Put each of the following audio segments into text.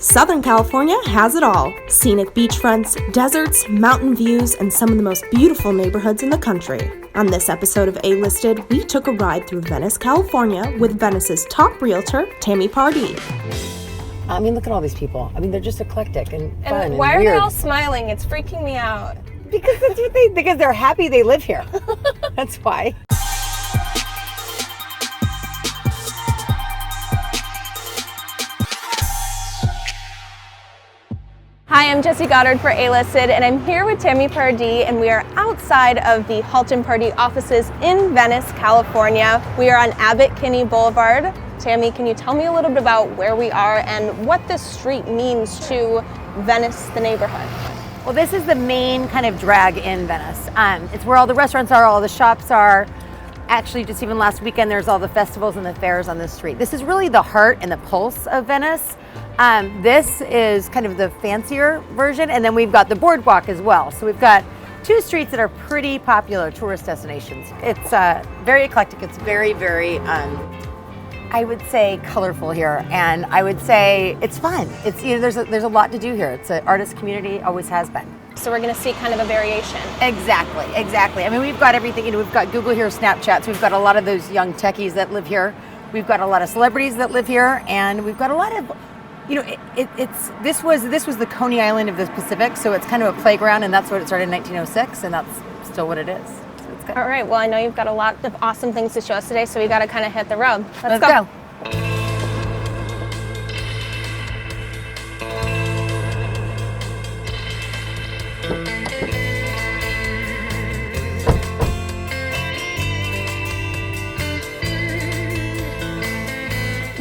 Southern California has it all. Scenic beachfronts, deserts, mountain views, and some of the most beautiful neighborhoods in the country. On this episode of A-Listed, we took a ride through Venice, California with Venice's top realtor, Tammy Pardee. I mean, look at all these people. I mean, they're just eclectic and fun and why weird. are they all smiling? It's freaking me out. Because that's what because they're happy they live here. That's why. Hi, I'm Jessie Goddard for A-Listed, and I'm here with Tammy Pardee, and we are outside of the Halton Pardee offices in Venice, California. We are on Abbot Kinney Boulevard. Tammy, can you tell me a little bit about where we are and what this street means to Venice, the neighborhood? Well, this is the main kind of drag in Venice. It's where all the restaurants are, all the shops are. Actually, just even last weekend, there's all the festivals and the fairs on this street. This is really the heart and the pulse of Venice. This is kind of the fancier version, and then we've got the boardwalk as well. So we've got two streets that are pretty popular tourist destinations. It's very eclectic. It's very, very, I would say, colorful here, and I would say it's fun. It's there's a lot to do here. It's an artist community, always has been. So we're going to see kind of a variation. Exactly. I mean, we've got everything. We've got Google here, Snapchat. So we've got a lot of those young techies that live here. We've got a lot of celebrities that live here, and we've got a lot of. This was the Coney Island of the Pacific, so it's kind of a playground, and that's what it started in 1906, and that's still what it is. So it's good. All right, well, I know you've got a lot of awesome things to show us today, so we got to kind of hit the road. Let's go.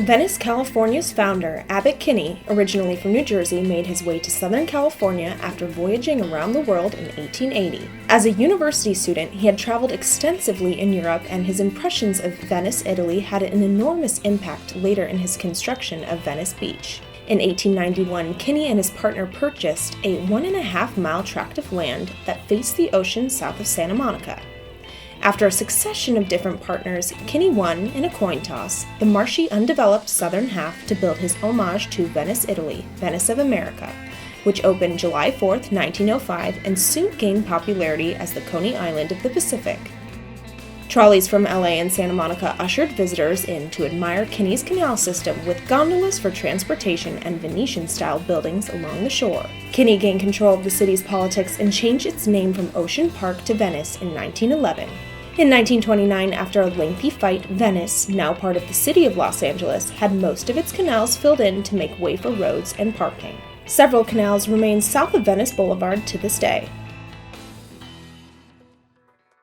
Venice, California's founder, Abbot Kinney, originally from New Jersey, made his way to Southern California after voyaging around the world in 1880. As a university student, he had traveled extensively in Europe, and his impressions of Venice, Italy had an enormous impact later in his construction of Venice Beach. In 1891, Kinney and his partner purchased a 1.5-mile tract of land that faced the ocean south of Santa Monica. After a succession of different partners, Kinney won, in a coin toss, the marshy undeveloped southern half to build his homage to Venice, Italy, Venice of America, which opened July 4th, 1905, and soon gained popularity as the Coney Island of the Pacific. Trolleys from LA and Santa Monica ushered visitors in to admire Kinney's canal system with gondolas for transportation and Venetian-style buildings along the shore. Kinney gained control of the city's politics and changed its name from Ocean Park to Venice in 1911. In 1929, after a lengthy fight, Venice, now part of the city of Los Angeles, had most of its canals filled in to make way for roads and parking. Several canals remain south of Venice Boulevard to this day.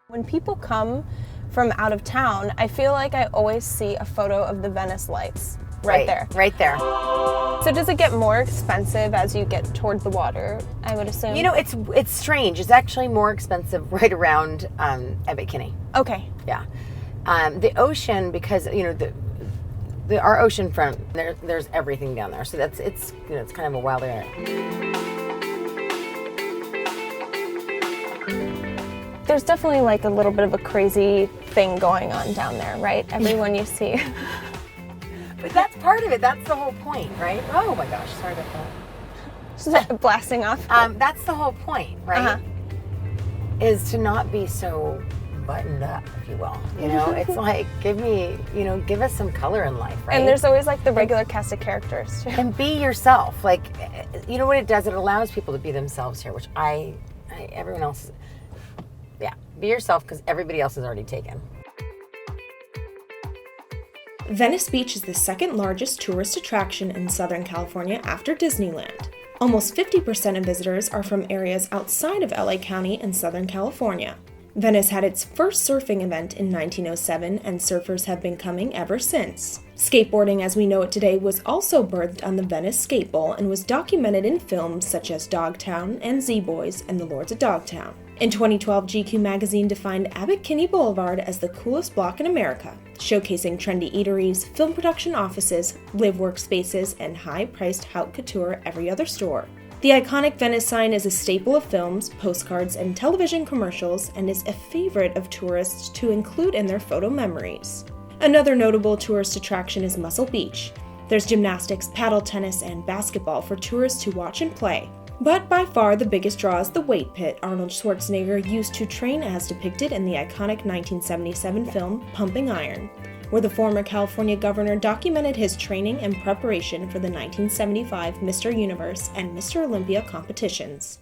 When people come from out of town, I feel like I always see a photo of the Venice lights right there. So does it get more expensive as you get toward the water, I would assume? It's strange. It's actually more expensive right around Abbot Kinney. Okay. Yeah. The ocean, because our ocean front, there's everything down there. So it's kind of a wild area. There's definitely like a little bit of a crazy thing going on down there, right? Everyone you see. But that's part of it. That's the whole point, right? Oh my gosh, sorry about that. Just blasting off. That's the whole point, right? Uh-huh. Is to not be so buttoned up, if you will. It's like, give us some color in life, right? And there's always like the regular cast of characters too. And be yourself. Like, you know what it does? It allows people to be themselves here, which everyone else, be yourself because everybody else is already taken. Venice Beach is the second largest tourist attraction in Southern California after Disneyland. Almost 50% of visitors are from areas outside of LA County and Southern California. Venice had its first surfing event in 1907, and surfers have been coming ever since. Skateboarding as we know it today was also birthed on the Venice Skate Bowl and was documented in films such as Dogtown and Z-Boys and The Lords of Dogtown. In 2012, GQ magazine defined Abbot Kinney Boulevard as the coolest block in America, showcasing trendy eateries, film production offices, live workspaces, and high-priced haute couture every other store. The iconic Venice sign is a staple of films, postcards, and television commercials, and is a favorite of tourists to include in their photo memories. Another notable tourist attraction is Muscle Beach. There's gymnastics, paddle tennis, and basketball for tourists to watch and play. But by far the biggest draw is the weight pit Arnold Schwarzenegger used to train as depicted in the iconic 1977 film Pumping Iron, where the former California governor documented his training and preparation for the 1975 Mr. Universe and Mr. Olympia competitions.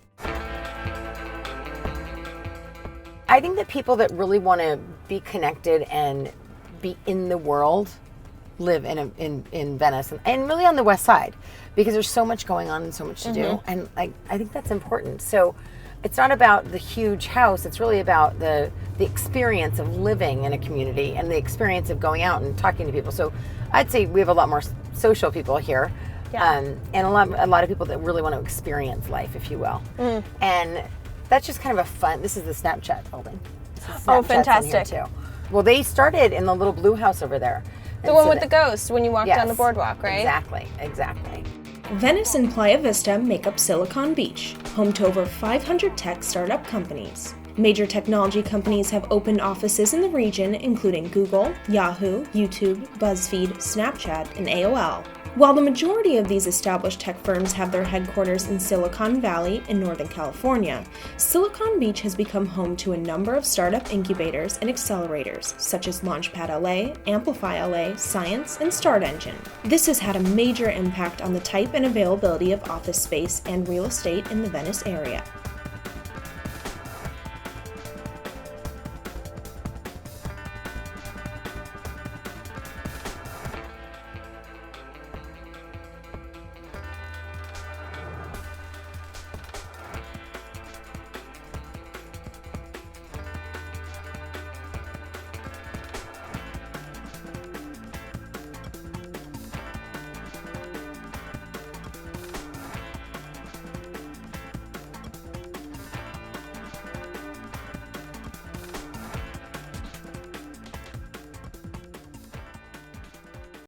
I think that people that really want to be connected and be in the world live in Venice and really on the west side, because there's so much going on and so much to do, and I think that's important. So it's not about the huge house, it's really about the experience of living in a community and the experience of going out and talking to people. So I'd say we have a lot more social people here, and a lot of people that really want to experience life, if you will. And that's just kind of a fun, this is the Snapchat building. Oh, fantastic. In here too. Well, they started in the little blue house over there. The one with the ghost when you walk down the boardwalk, right? Exactly. Venice and Playa Vista make up Silicon Beach, home to over 500 tech startup companies. Major technology companies have opened offices in the region, including Google, Yahoo, YouTube, BuzzFeed, Snapchat, and AOL. While the majority of these established tech firms have their headquarters in Silicon Valley in Northern California, Silicon Beach has become home to a number of startup incubators and accelerators, such as Launchpad LA, Amplify LA, Science, and Start Engine. This has had a major impact on the type and availability of office space and real estate in the Venice area.